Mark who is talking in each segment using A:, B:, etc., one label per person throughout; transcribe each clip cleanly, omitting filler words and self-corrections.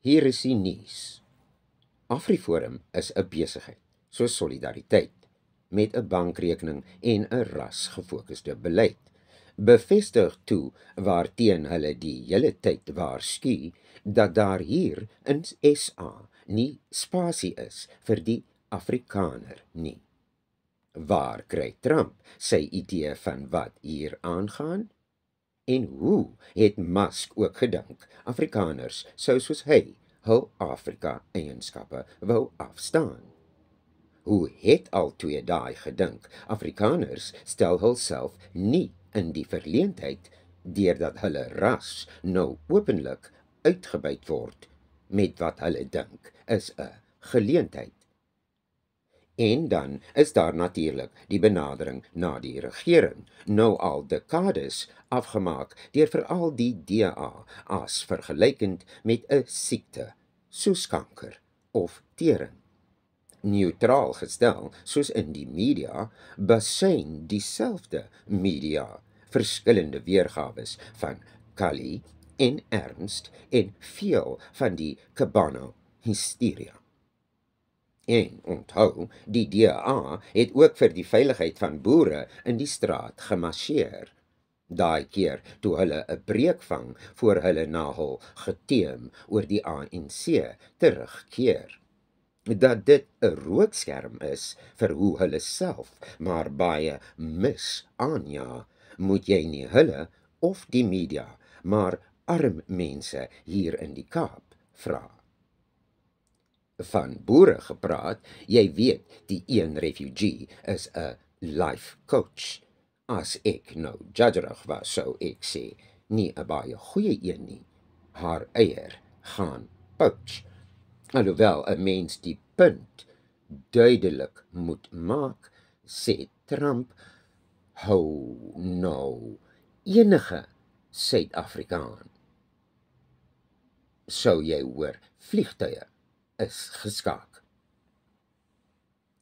A: Hier is die nuus. AfriForum is 'n besigheid, soos Solidariteit, met 'n bankrekening en 'n rasgefokusde beleid. Bevestig toe waarteen hulle die hele tyd waarsku dat daar hier in SA nie spasie is vir die Afrikaner nie. Waar kry Trump sy idee van wat hier aangaan? En hoe het Musk ook gedink Afrikaners sou soos hy hul Afrika-eienskappe wou afstaan? Hoe het al twee daai gedink Afrikaners stel hulself nie in die verleentheid deurdat hulle ras nou openlik uitgebuit word met wat hulle dink is 'n geleentheid. En dan is daar natuurlik die benadering na die regering, nou al dekades afgemaak deur veral die DA as vergelykend met 'n siekte, soos kanker of tering. Neutraal gestel, soos in die media, besyn dieselfde media verskillende weergawe van Kali en Ernst en veel van die Kabano-hysteria. En onthou, die DA het ook vir die veiligheid van boere in die straat gemarseer. Daai keer toe hulle 'n breek vang voor hulle na hul geteem oor die ANC terugkeer. Dat dit 'n rookskerm is vir hoe hulle self maar baie mis aanja, moet jy nie hulle of die media, maar arm mense hier in die Kaap vra. Van boere gepraat, jy weet, die een refugee is 'n life coach. As ek nou judgerig was, sou ek sê, nie 'n baie goeie een nie. Haar eier gaan poach. Alhoewel 'n mens die punt duidelik moet maak, sê Trump, hou nou enige Suid-Afrikaan. Sou jy hoor, vliegtuie is geskaak.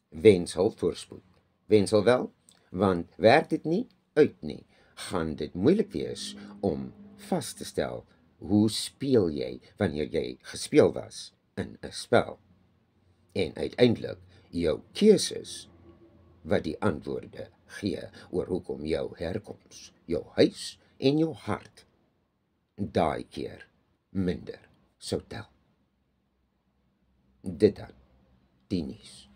A: Wens hul voorspoed. Wens hul wel, want werk dit nie uit nie, gaan dit moeilik wees om vas te stel hoe speel jy wanneer jy gespeel was in 'n spel. En uiteindelik jou keuses wat die antwoorde gee oor hoekom jou herkoms, jou huis en jou hart daai keer minder sou tel. Dit dan, die nuus.